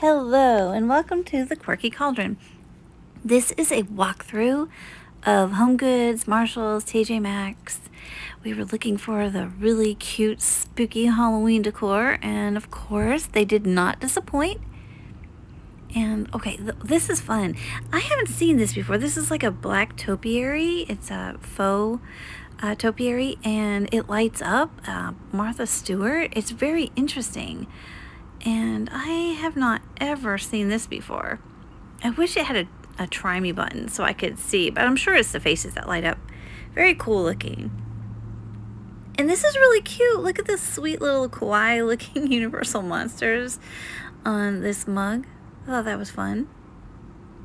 Hello and welcome to the Quirky Cauldron. This is a walkthrough of HomeGoods, Marshalls, TJ Maxx. We were looking for the really cute, spooky Halloween decor, and of course, they did not disappoint. And okay, this is fun. I haven't seen this before. This is like a black topiary. It's a faux topiary, and it lights up. Martha Stewart. It's very interesting. And I have not ever seen this before. I wish it had a try me button so I could see, but I'm sure it's the faces that light up. Very cool looking. And this is really cute. Look at this sweet little kawaii looking Universal Monsters on this mug. I thought that was fun.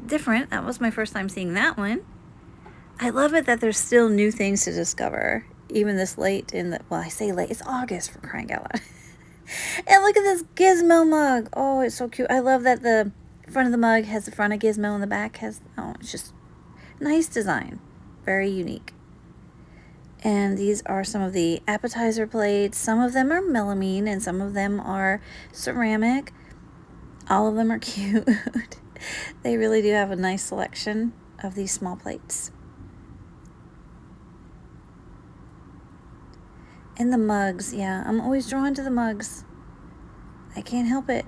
Different. That was my first time seeing that one. I love it that there's still new things to discover, even this late in the, well, I say late, it's August, for crying out loud. And look at this Gizmo mug. Oh, it's so cute. I love that the front of the mug has the front of Gizmo and the back has, oh, it's just nice design. Very unique. And these are some of the appetizer plates. Some of them are melamine and some of them are ceramic. All of them are cute. They really do have a nice selection of these small plates. And the mugs, yeah, I'm always drawn to the mugs. I can't help it.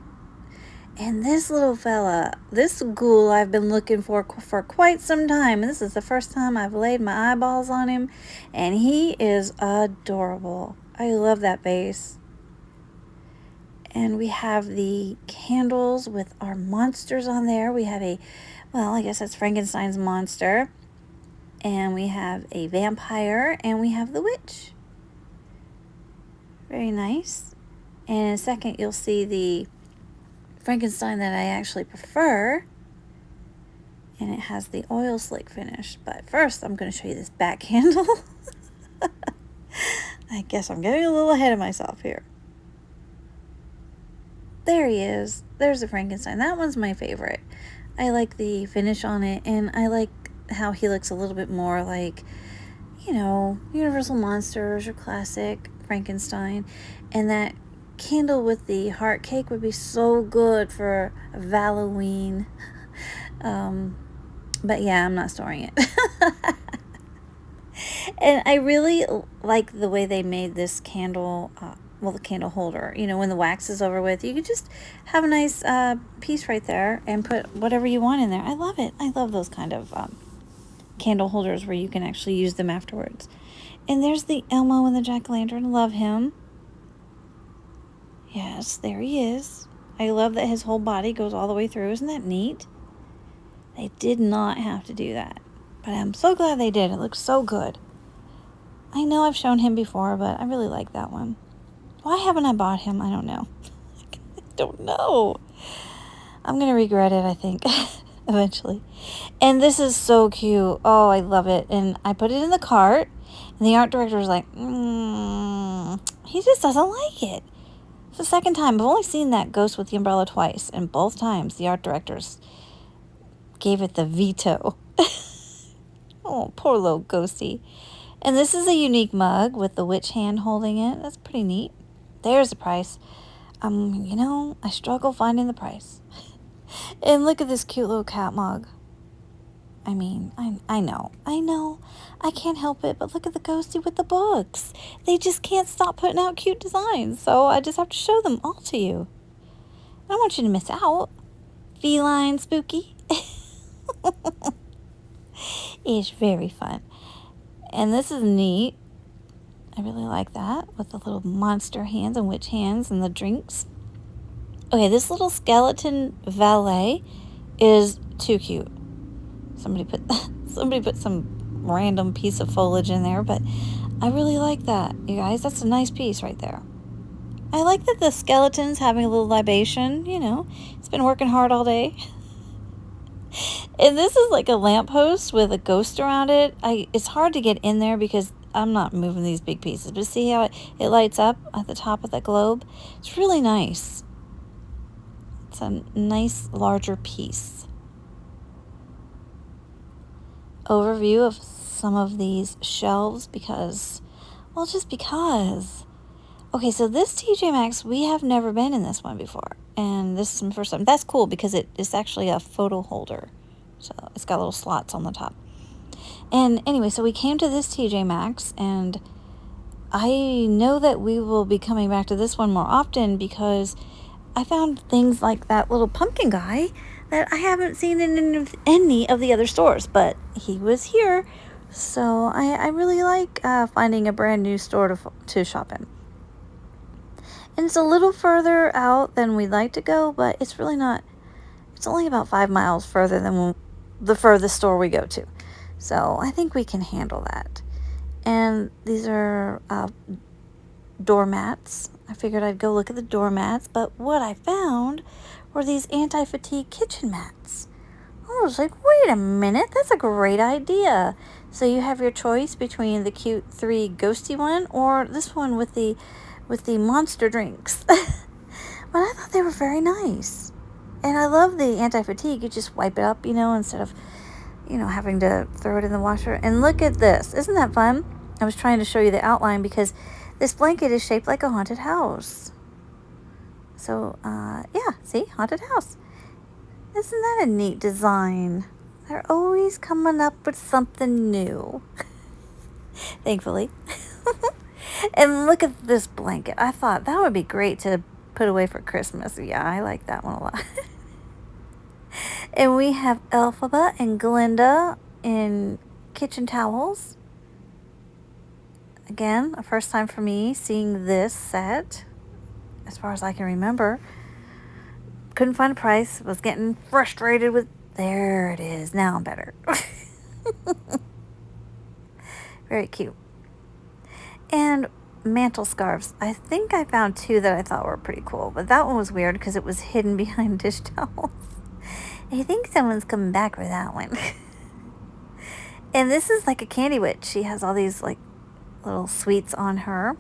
And this little fella, this ghoul I've been looking for quite some time. And this is the first time I've laid my eyeballs on him. And he is adorable. I love that base. And we have the candles with our monsters on there. We have a, well, I guess that's Frankenstein's monster. And we have a vampire. And we have the witch. Very nice. And in a second, you'll see the Frankenstein that I actually prefer. And it has the oil slick finish. But first, I'm going to show you this back handle. I guess I'm getting a little ahead of myself here. There he is. There's the Frankenstein. That one's my favorite. I like the finish on it. And I like how he looks a little bit more like, you know, Universal Monsters or classic Frankenstein. And that candle with the heart cake would be so good for Halloween. But yeah, I'm not storing it. And I really like the way they made this candle, well, the candle holder. You know, when the wax is over with, you could just have a nice piece right there and put whatever you want in there. I love it. I love those kind of candle holders where you can actually use them afterwards. And there's the Elmo and the jack-o'-lantern. Love him. Yes, there he is. I love that his whole body goes all the way through. Isn't that neat? They did not have to do that. But I'm so glad they did. It looks so good. I know I've shown him before, but I really like that one. Why haven't I bought him? I don't know. I don't know. I'm going to regret it, I think, eventually. And this is so cute. Oh, I love it. And I put it in the cart. And the art director was like, he just doesn't like it. It's the second time. I've only seen that Ghost with the Umbrella twice. And both times the art directors gave it the veto. Oh, poor little ghosty. And this is a unique mug with the witch hand holding it. That's pretty neat. There's the price. You know, I struggle finding the price. And look at this cute little cat mug. I mean, I know. I can't help it, but look at the ghosty with the books. They just can't stop putting out cute designs, so I just have to show them all to you. I don't want you to miss out. Feline spooky. It's very fun. And this is neat. I really like that with the little monster hands and witch hands and the drinks. Okay, this little skeleton valet is too cute. Somebody put some random piece of foliage in there, but I really like that, you guys. That's a nice piece right there. I like that the skeleton's having a little libation, you know. It's been working hard all day. And this is like a lamppost with a ghost around it. It's hard to get in there because I'm not moving these big pieces. But see how it lights up at the top of the globe? It's really nice. It's a nice larger piece. Overview of some of these shelves because, well, just because Okay, so this TJ Maxx, we have never been in this one before. And this is my first time. That's cool because it's actually a photo holder. So it's got little slots on the top. And anyway, so we came to this TJ Maxx, and I know that we will be coming back to this one more often because I found things like that little pumpkin guy that I haven't seen in any of the other stores, but he was here. So I really like finding a brand new store to shop in. And it's a little further out than we'd like to go, but it's really not. It's only about 5 miles further than the furthest store we go to. So I think we can handle that. And these are doormats. I figured I'd go look at the doormats, but what I found were these anti-fatigue kitchen mats. I was like, wait a minute, that's a great idea. So you have your choice between the cute 3 ghosty one or this one with the monster drinks. But I thought they were very nice. And I love the anti-fatigue. You just wipe it up, instead of, having to throw it in the washer. And look at this. Isn't that fun? I was trying to show you the outline because this blanket is shaped like a haunted house. So, yeah, see? Haunted house. Isn't that a neat design? They're always coming up with something new. Thankfully. And look at this blanket. I thought that would be great to put away for Christmas. Yeah, I like that one a lot. And we have Elphaba and Glinda in kitchen towels. Again, a first time for me seeing this set, as far as I can remember. Couldn't find a price. Was getting frustrated with... There it is. Now I'm better. Very cute. And mantle scarves. I think I found 2 that I thought were pretty cool, but that one was weird because it was hidden behind dish towels. I think someone's coming back for that one. And this is like a candy witch. She has all these like little sweets on her,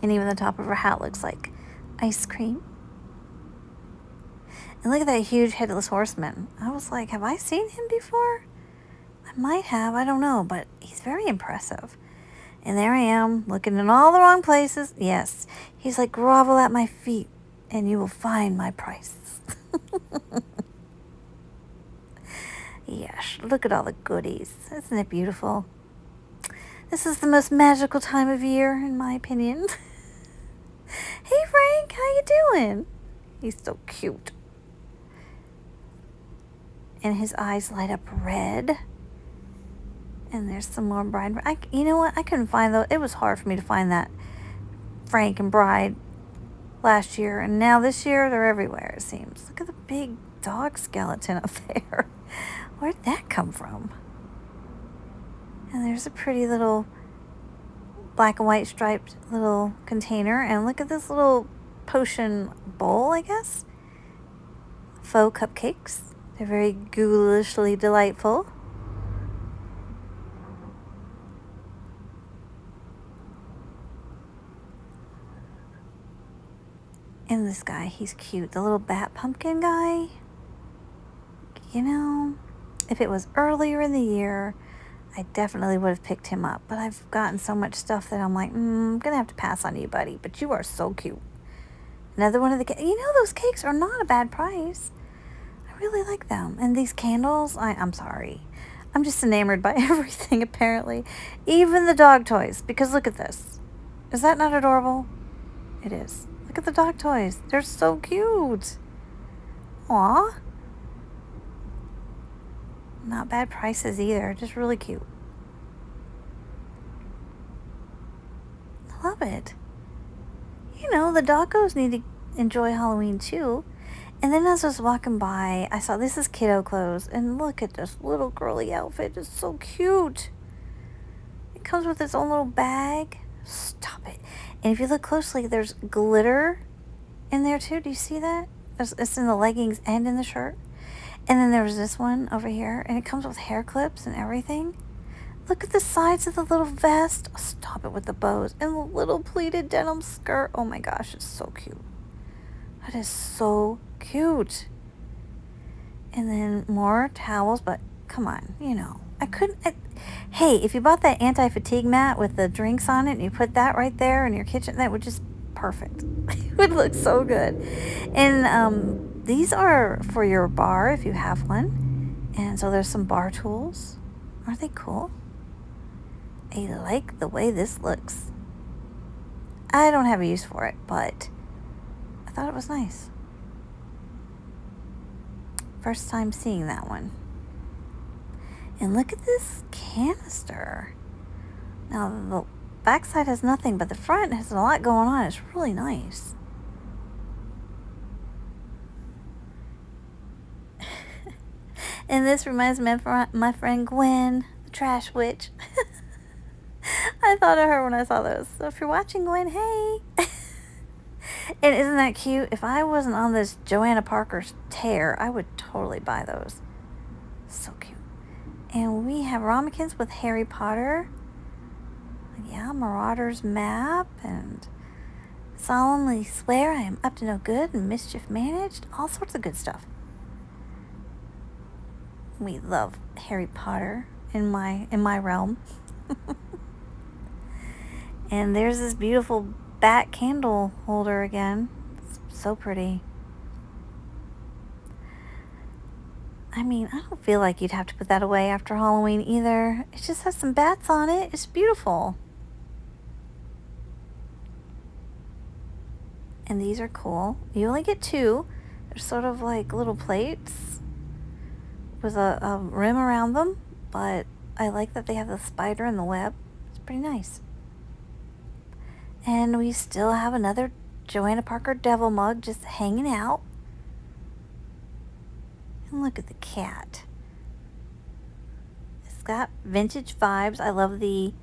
and even the top of her hat looks like ice cream. And look at that huge headless horseman. I was like, have I seen him before? I might have, I don't know, but he's very impressive. And there I am, looking in all the wrong places. Yes, he's like, grovel at my feet, and you will find my price. Yes, look at all the goodies. Isn't it beautiful? This is the most magical time of year, in my opinion. Hey, Frank, how you doing? He's so cute. And his eyes light up red. And there's some more bride. You know what? I couldn't find those. It was hard for me to find that Frank and bride last year. And now this year, they're everywhere, it seems. Look at the big dog skeleton up there. Where'd that come from? And there's a pretty little black and white striped little container. And look at this little potion bowl, I guess. Faux cupcakes. They're very ghoulishly delightful. And this guy, he's cute. The little bat pumpkin guy. If it was earlier in the year, I definitely would have picked him up. But I've gotten so much stuff that I'm like, I'm going to have to pass on you, buddy. But you are so cute. Another one of the... those cakes are not a bad price. I really like them. And these candles, I'm sorry. I'm just enamored by everything, apparently. Even the dog toys. Because look at this. Is that not adorable? It is. Look at the dog toys. They're so cute. Aw. Not bad prices either. Just really cute. Love it. The doggos need to enjoy Halloween too. And then as I was walking by, I saw this is kiddo clothes. And look at this little girly outfit. It's so cute. It comes with its own little bag. Stop it. And if you look closely, there's glitter in there too. Do you see that? It's in the leggings and in the shirt. And then there's this one over here. And it comes with hair clips and everything. Look at the sides of the little vest. Oh, stop it with the bows. And the little pleated denim skirt. Oh my gosh, it's so cute. That is so cute. And then more towels. But come on, I couldn't. Hey, if you bought that anti-fatigue mat with the drinks on it and you put that right there in your kitchen, that would just perfect. It would look so good. And these are for your bar if you have one. And so there's some bar tools. Aren't they cool? I like the way this looks. I don't have a use for it, but I thought it was nice. First time seeing that one. And look at this canister. Now the backside has nothing, but the front has a lot going on. It's really nice. And this reminds me of my friend Gwen, the trash witch. I thought of her when I saw those. So if you're watching, Gwen, hey. And isn't that cute? If I wasn't on this Joanna Parker's tear, I would totally buy those. So cute. And we have ramekins with Harry Potter. Yeah, Marauder's map. And solemnly swear I am up to no good and mischief managed. All sorts of good stuff. We love Harry Potter in my realm. And there's this beautiful bat candle holder again. It's so pretty. I mean, I don't feel like you'd have to put that away after Halloween either. It just has some bats on it. It's beautiful. And these are cool. You only get two. They're sort of like little plates with a rim around them. But I like that they have the spider and the web. It's pretty nice. And we still have another Joanna Parker devil mug just hanging out. And look at the cat. It's got vintage vibes. I love the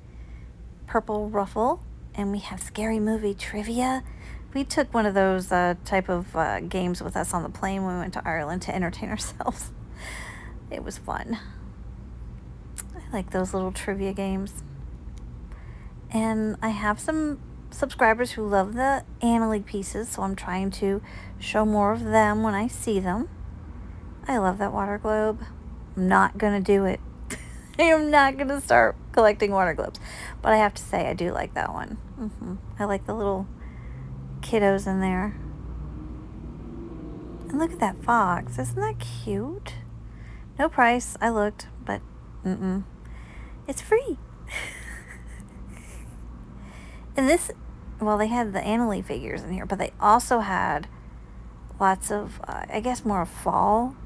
purple ruffle. And we have scary movie trivia. We took one of those type of games with us on the plane when we went to Ireland to entertain ourselves. It was fun. I like those little trivia games. And I have some subscribers who love the Annalie pieces, so I'm trying to show more of them when I see them. I love that water globe. I'm not going to do it. I am not going to start collecting water globes. But I have to say, I do like that one. I like the little kiddos in there. And look at that fox. Isn't that cute? No price. I looked, but it's free. And this, well, they had the Annalie figures in here, but they also had lots of, I guess, more fall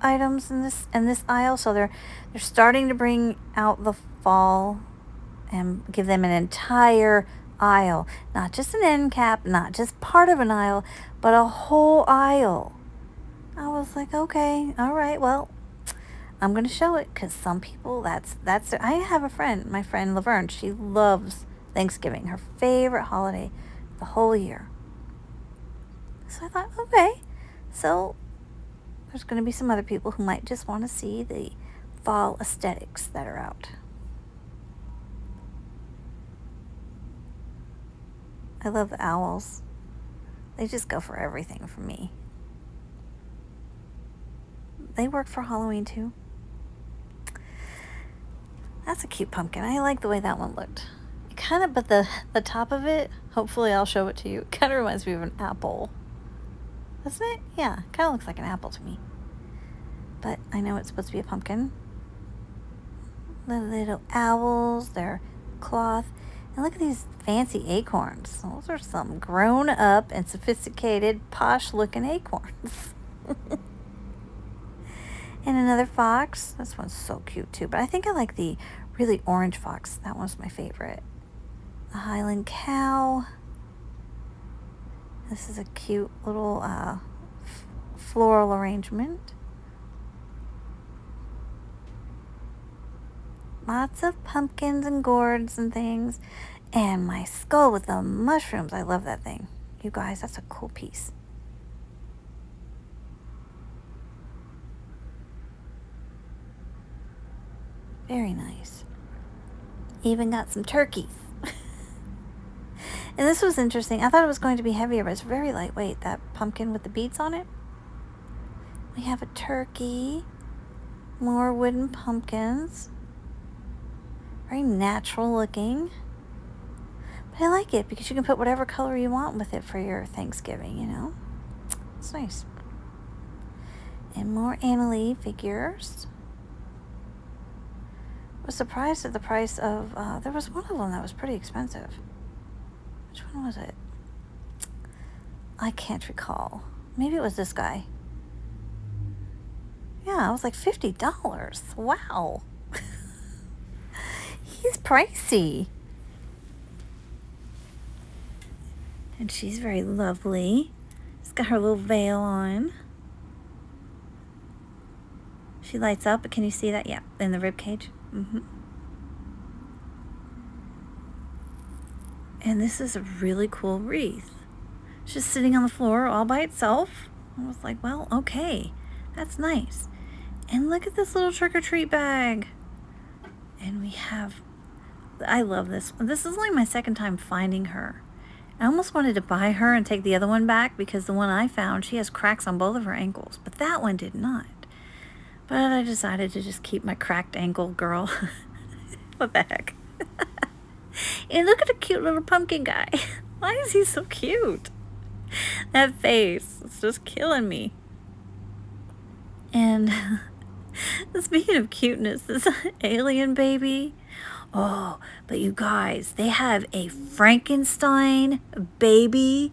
items in this aisle. So they're starting to bring out the fall and give them an entire aisle, not just an end cap, not just part of an aisle, but a whole aisle. I was like, okay, all right, well, I'm going to show it because some people, that's I have a friend, my friend Laverne, she loves Thanksgiving, her favorite holiday the whole year. So I thought, okay, so there's going to be some other people who might just want to see the fall aesthetics that are out. I love the owls. They just go for everything for me. They work for Halloween too. That's a cute pumpkin. I like the way that one looked. It kind of, but the top of it, hopefully I'll show it to you. It kind of reminds me of an apple. Doesn't it? Yeah, kind of looks like an apple to me. But I know it's supposed to be a pumpkin. The little owls, they're cloth. And look at these fancy acorns. Those are some grown up and sophisticated, posh looking acorns. And another fox. This one's so cute too. But I think I like the really orange fox. That one's my favorite. The Highland cow. This is a cute little floral arrangement. Lots of pumpkins and gourds and things. And my skull with the mushrooms. I love that thing. You guys, that's a cool piece. Very nice. Even got some turkeys. And this was interesting. I thought it was going to be heavier, but it's very lightweight. That pumpkin with the beads on it. We have a turkey. More wooden pumpkins. Very natural looking. But I like it because you can put whatever color you want with it for your Thanksgiving, you know? It's nice. And more Annalie figures. I was surprised at the price of, there was one of them that was pretty expensive. Which one was it? I can't recall. Maybe it was this guy. Yeah, it was like $50. Wow. He's pricey. And she's very lovely. She's got her little veil on. She lights up, but can you see that? Yeah, in the rib cage. And this is a really cool wreath. It's just sitting on the floor all by itself. I was like, well, okay, that's nice. And look at this little trick-or-treat bag. And we have, I love this one. This is only my second time finding her. I almost wanted to buy her and take the other one back because the one I found, she has cracks on both of her ankles, but that one did not. But I decided to just keep my cracked ankle girl. What the heck? And look at the cute little pumpkin guy. Why is he so cute? That face, it's just killing me. And speaking of cuteness, this alien baby. Oh, but you guys, they have a Frankenstein baby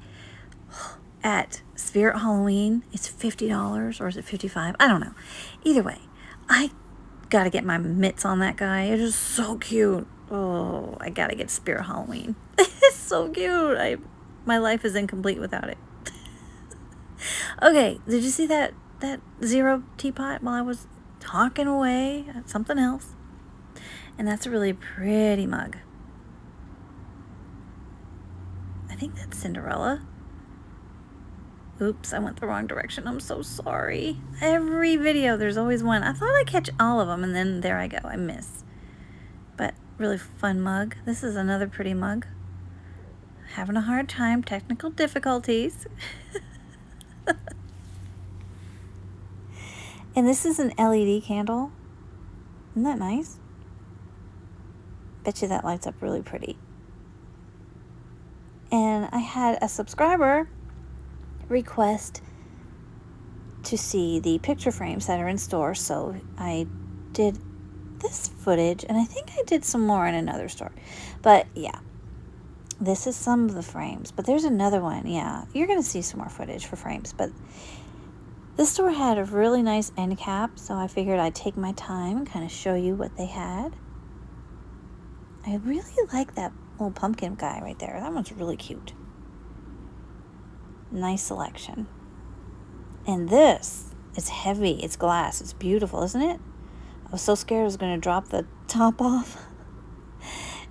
at Spirit Halloween. It's $50 or is it $55? I don't know. Either way, I gotta get my mitts on that guy. It is so cute. Oh, I gotta get Spirit Halloween. It's so cute. My life is incomplete without it. Okay, did you see that zero teapot while I was talking away at something else? And that's a really pretty mug. I think that's Cinderella. Oops, I went the wrong direction. I'm so sorry. Every video, there's always one. I thought I'd catch all of them, and then there I go. I miss. But really fun mug. This is another pretty mug. Having a hard time. Technical difficulties. And this is an LED candle. Isn't that nice? Bet you that lights up really pretty. And I had a subscriber request to see the picture frames that are in store, so I did this footage, and I think I did some more in another store. But yeah, this is some of the frames, but there's another one. Yeah, you're gonna see some more footage for frames, but this store had a really nice end cap, so I figured I'd take my time and kind of show you what they had. I really like that little pumpkin guy right there. That one's really cute. Nice selection. And this is heavy. It's glass. It's beautiful, isn't it? I was so scared I was going to drop the top off.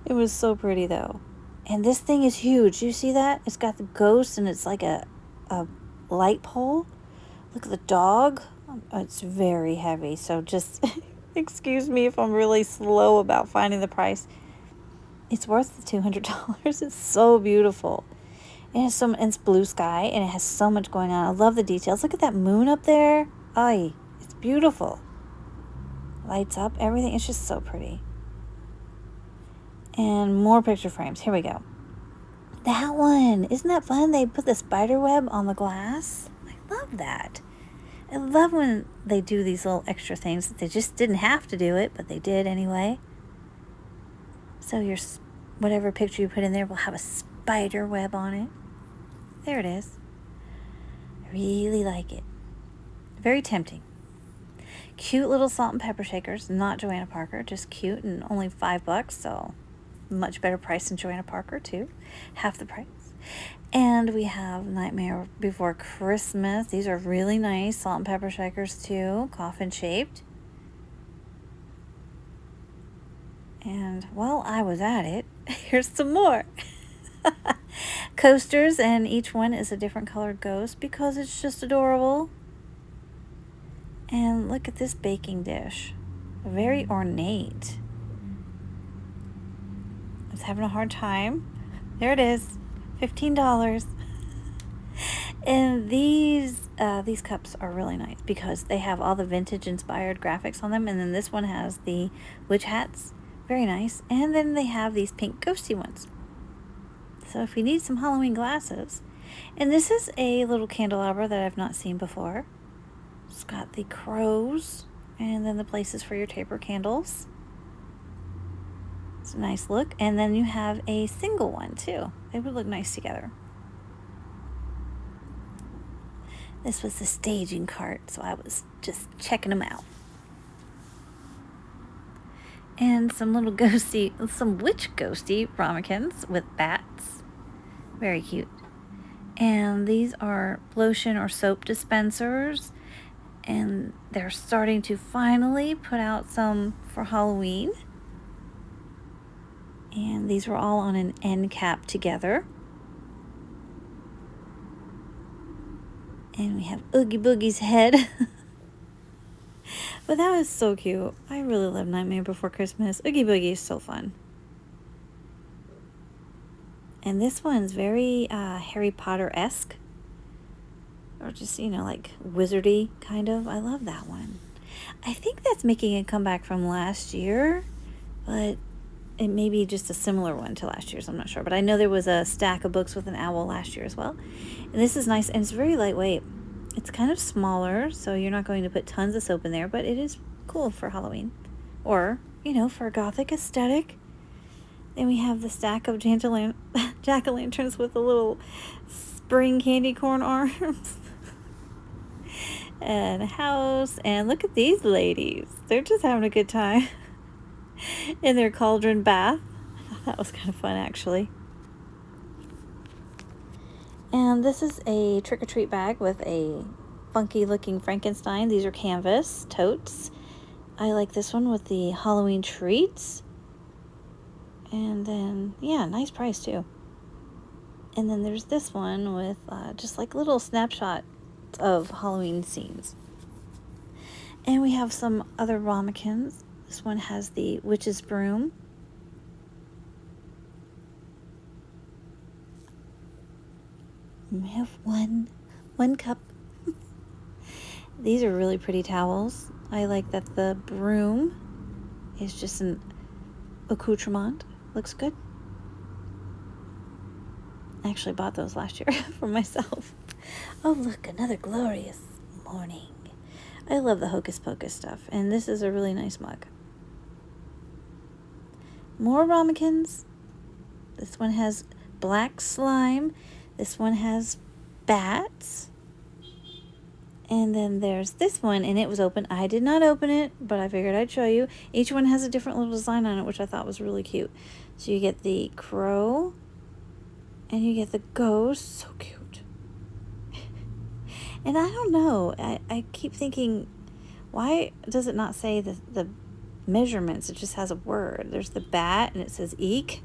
It was so pretty, though. And this thing is huge. You see that? It's got the ghost, and it's like a light pole. Look at the dog. It's very heavy. So just excuse me if I'm really slow about finding the price. It's worth the $200. It's so beautiful. It's blue sky, and it has so much going on. I love the details. Look at that moon up there. Ay, it's beautiful. Lights up, everything. It's just so pretty. And more picture frames. Here we go. That one. Isn't that fun? They put the spider web on the glass. I love that. I love when they do these little extra things. They just didn't have to do it, but they did anyway. So your whatever picture you put in there will have a spider web on it. There it is. I really like it. Very tempting. Cute little salt and pepper shakers. Not Joanna Parker, just cute, and only $5, so much better price than Joanna Parker too. Half the price. And we have Nightmare Before Christmas. These are really nice salt and pepper shakers too, coffin shaped. And while I was at it, here's some more. Coasters, and each one is a different colored ghost because it's just adorable. And look at this baking dish. Very ornate. I was having a hard time. There it is. $15. And these cups are really nice because they have all the vintage inspired graphics on them. And then this one has the witch hats Very nice. And then they have these pink ghosty ones. So if you need some Halloween glasses. And this is a little candelabra that I've not seen before. It's got the crows and then the places for your taper candles. It's a nice look. And then you have a single one too. They would look nice together. This was the staging cart, so I was just checking them out. And some little ghosty, some witch ghosty ramekins with bats. Very cute. And these are lotion or soap dispensers. And they're starting to finally put out some for Halloween. And these were all on an end cap together. And we have Oogie Boogie's head. But that was so cute. I really love Nightmare Before Christmas. Oogie Boogie is so fun. And this one's very Harry Potter-esque. Or just, you know, like wizardy kind of. I love that one. I think that's making a comeback from last year. But it may be just a similar one to last year's. I'm not sure. But I know there was a stack of books with an owl last year as well. And this is nice. And it's very lightweight. It's kind of smaller, so you're not going to put tons of soap in there, but it is cool for Halloween. Or, you know, for a gothic aesthetic. Then we have the stack of jack-o'-lanterns with the little spring candy corn arms. And a house. And look at these ladies. They're just having a good time in their cauldron bath. I thought that was kind of fun, actually. And this is a trick-or-treat bag with a funky-looking Frankenstein. These are canvas totes. I like this one with the Halloween treats. And then, yeah, nice price, too. And then there's this one with just like little snapshots of Halloween scenes. And we have some other ramekins. This one has the witch's broom. We have one cup. These are really pretty towels. I like that the broom is just an accoutrement. Looks good. I actually bought those last year for myself. Oh, look, another glorious morning. I love the Hocus Pocus stuff, and this is a really nice mug. More ramekins. This one has black slime. This one has bats. And then there's this one, and it was open. I did not open it, but I figured I'd show you. Each one has a different little design on it, which I thought was really cute. So you get the crow, and you get the ghost. So cute. And I don't know. I keep thinking, why does it not say the measurements? It just has a word. There's the bat, and it says eek.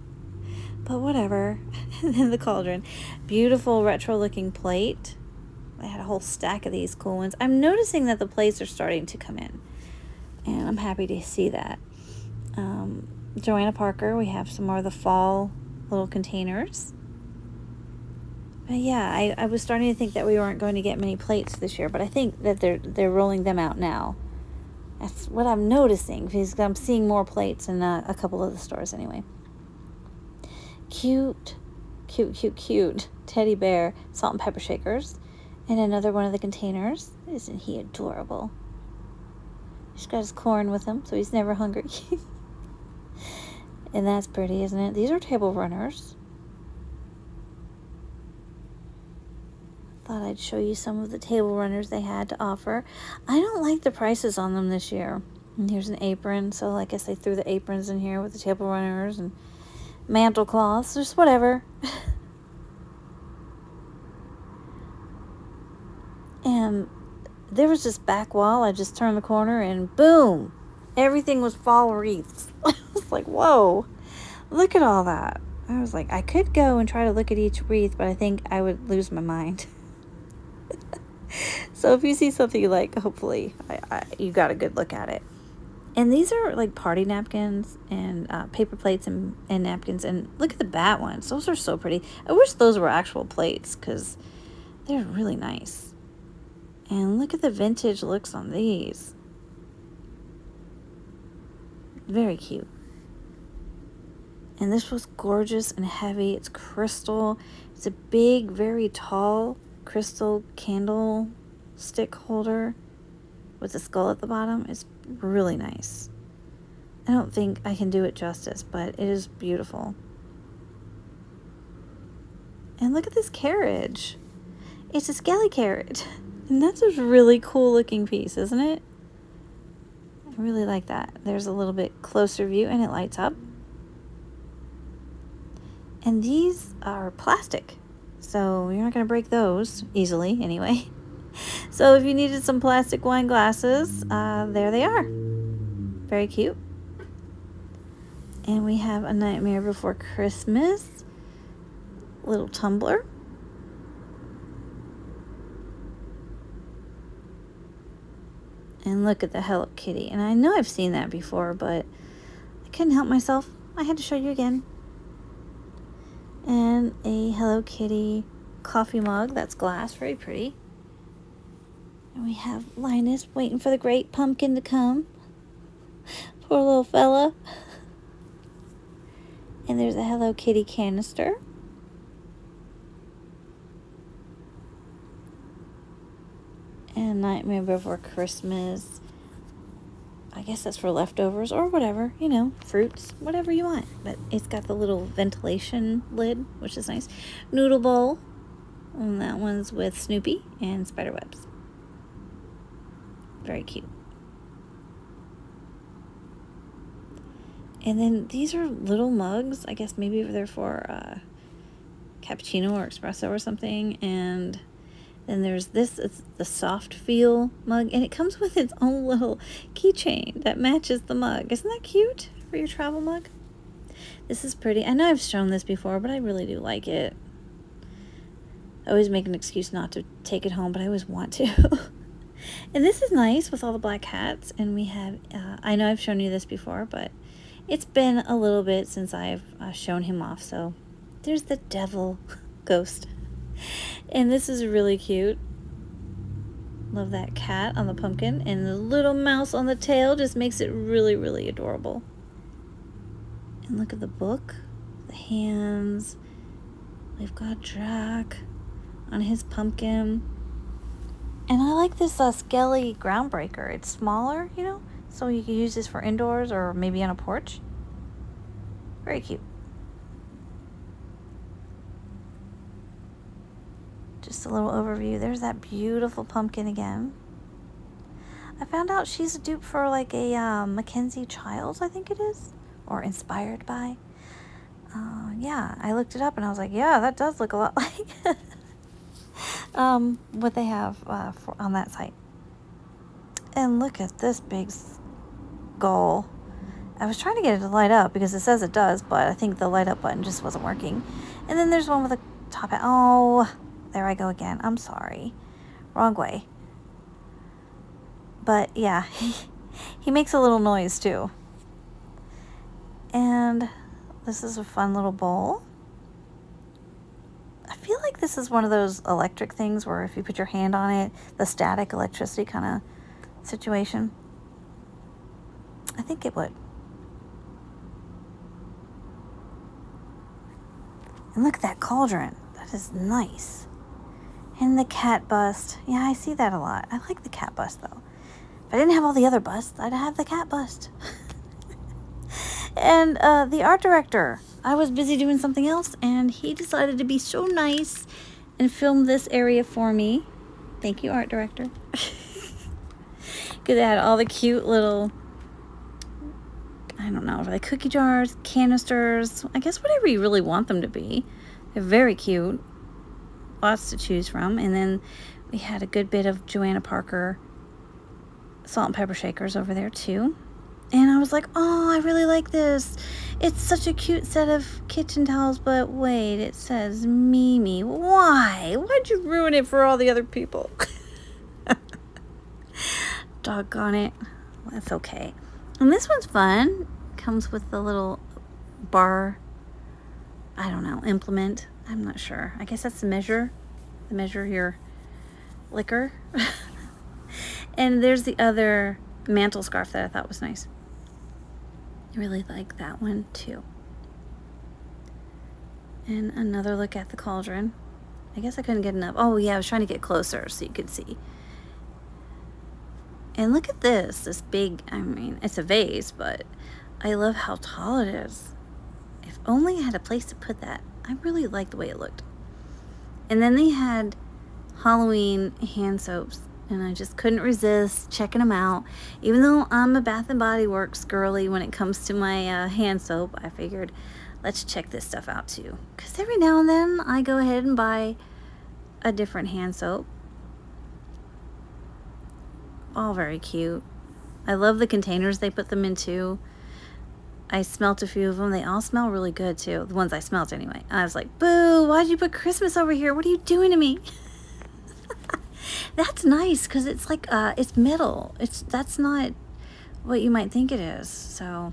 But whatever. And then the cauldron. Beautiful retro-looking plate. I had a whole stack of these cool ones. I'm noticing that the plates are starting to come in. And I'm happy to see that. Joanna Parker, we have some more of the fall little containers. But yeah, I was starting to think that we weren't going to get many plates this year. But I think that they're rolling them out now. That's what I'm noticing. Because I'm seeing more plates in a couple of the stores anyway. Cute teddy bear salt and pepper shakers. And another one of the containers. Isn't he adorable? He's got his corn with him, so he's never hungry. And that's pretty, isn't it? These are table runners. Thought I'd show you some of the table runners they had to offer. I don't like the prices on them this year. And here's an apron, so I guess they threw the aprons in here with the table runners and mantle cloths, just whatever. And there was this back wall. I just turned the corner and boom, everything was fall wreaths. I was like, whoa, look at all that. I was like, I could go and try to look at each wreath, but I think I would lose my mind. So if you see something you like, hopefully you got a good look at it. And these are like party napkins and paper plates and napkins. And look at the bat ones. Those are so pretty. I wish those were actual plates because they're really nice. And look at the vintage looks on these. Very cute. And this was gorgeous and heavy. It's crystal. It's a big, very tall crystal candle stick holder with a skull at the bottom. It's really nice. I don't think I can do it justice, but it is beautiful. And look at this carriage. It's a skelly carriage. And that's a really cool looking piece, isn't it? I really like that. There's a little bit closer view and it lights up. And these are plastic, so you're not going to break those easily anyway. So if you needed some plastic wine glasses, there they are. Very cute. And we have A Nightmare Before Christmas little tumbler. And look at the Hello Kitty. And I know I've seen that before, but I couldn't help myself. I had to show you again. And a Hello Kitty coffee mug. That's glass. Very pretty. And we have Linus waiting for the great pumpkin to come. Poor little fella. And there's a Hello Kitty canister. And Nightmare Before Christmas. I guess that's for leftovers or whatever, you know, fruits, whatever you want. But it's got the little ventilation lid, which is nice. Noodle bowl. And that one's with Snoopy and spiderwebs. Very cute. And then these are little mugs. I guess maybe they're for cappuccino or espresso or something. And then there's this, it's the soft feel mug, and it comes with its own little keychain that matches the mug. Isn't that cute for your travel mug? This is pretty. I know I've shown this before, but I really do like it. I always make an excuse not to take it home, but I always want to. And this is nice with all the black hats, and we have, I know I've shown you this before, but it's been a little bit since I've shown him off, so there's the devil ghost. And this is really cute. Love that cat on the pumpkin, and the little mouse on the tail just makes it really, really adorable. And look at the book, the hands. We've got Drac on his pumpkin. And I like this Skelly Groundbreaker. It's smaller, you know, so you can use this for indoors or maybe on a porch. Very cute. Just a little overview. There's that beautiful pumpkin again. I found out she's a dupe for like a Mackenzie Childs, I think it is, or inspired by. Yeah, I looked it up and I was like, yeah, that does look a lot like what they have on that site. And look at this big skull. I was trying to get it to light up because it says it does, but I think the light up button just wasn't working. And then there's one with a top hat. Oh, there I go again. I'm sorry. Wrong way. But yeah, he makes a little noise too. And this is a fun little bowl. I feel like this is one of those electric things where if you put your hand on it, the static electricity kind of situation. I think it would. And look at that cauldron. That is nice. And the cat bust. Yeah, I see that a lot. I like the cat bust though. If I didn't have all the other busts, I'd have the cat bust. And the art director. I was busy doing something else, and he decided to be so nice and film this area for me. Thank you, art director. Because they had all the cute little, I don't know, like cookie jars, canisters, I guess whatever you really want them to be. They're very cute. Lots to choose from. And then we had a good bit of Joanna Parker salt and pepper shakers over there too. And I was like, oh, I really like this. It's such a cute set of kitchen towels, but wait, it says Mimi. Why? Why'd you ruin it for all the other people? Doggone it. That's okay. And this one's fun. Comes with the little bar, I don't know, implement. I'm not sure. I guess that's the measure your liquor. And there's the other mantle scarf that I thought was nice. I really like that one too. And another look at the cauldron. I guess I couldn't get enough. Oh yeah, I was trying to get closer so you could see. And look at this big, I mean, it's a vase, but I love how tall it is. If only I had a place to put that. I really like the way it looked. And then they had Halloween hand soaps, and I just couldn't resist checking them out. Even though I'm a Bath and Body Works girly when it comes to my hand soap, I figured let's check this stuff out too. Because every now and then I go ahead and buy a different hand soap. All very cute. I love the containers they put them in too. I smelt a few of them. They all smell really good too. The ones I smelt anyway. I was like, boo, why'd you put Christmas over here? What are you doing to me? That's nice because it's like, it's metal. That's not what you might think it is. So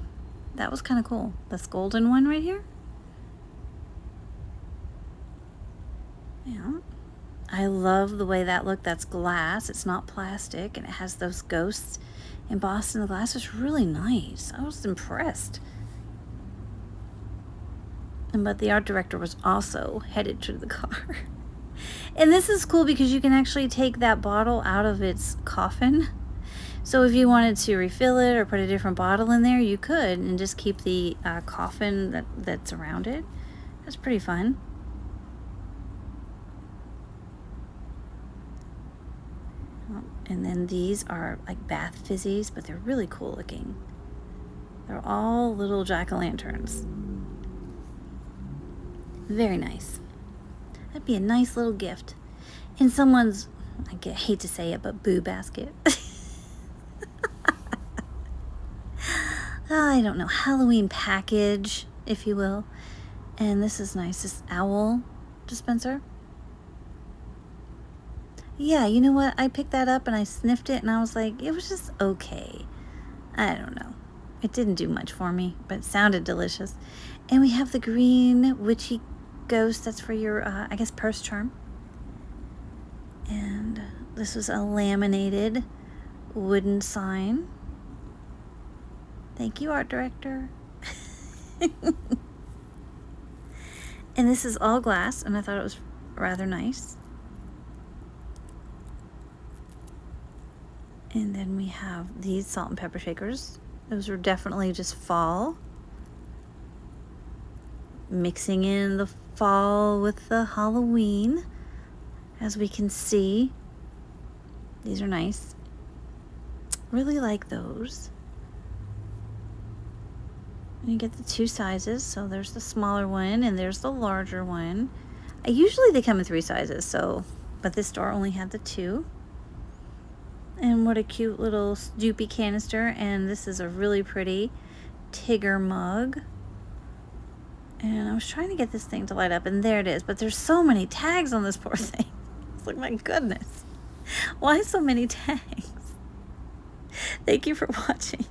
that was kind of cool. This golden one right here. Yeah. I love the way that looked. That's glass. It's not plastic, and it has those ghosts embossed in the glass. It's really nice. I was impressed. But the art director was also headed to the car. And this is cool because you can actually take that bottle out of its coffin. So if you wanted to refill it or put a different bottle in there, you could, and just keep the coffin that's around it. That's pretty fun. And then these are like bath fizzies, but they're really cool looking. They're all little jack-o'-lanterns. Very nice. That'd be a nice little gift in someone's, I hate to say it, but boo basket. I don't know, Halloween package, if you will. And this is nice, this owl dispenser. Yeah, you know what? I picked that up and I sniffed it and I was like, it was just okay. I don't know. It didn't do much for me, but it sounded delicious. And we have the green witchy ghost. That's for your, I guess, purse charm. And this was a laminated wooden sign. Thank you, art director. And this is all glass, and I thought it was rather nice. And then we have these salt and pepper shakers. Those were definitely just fall. Mixing in the fall with the Halloween. As we can see, these are nice. Really like those. And you get the two sizes. So there's the smaller one and there's the larger one. Usually they come in 3 sizes, but this store only had the 2. And what a cute little Snoopy canister. And this is a really pretty Tigger mug. And I was trying to get this thing to light up, and there it is. But there's so many tags on this poor thing. It's like, my goodness. Why so many tags? Thank you for watching.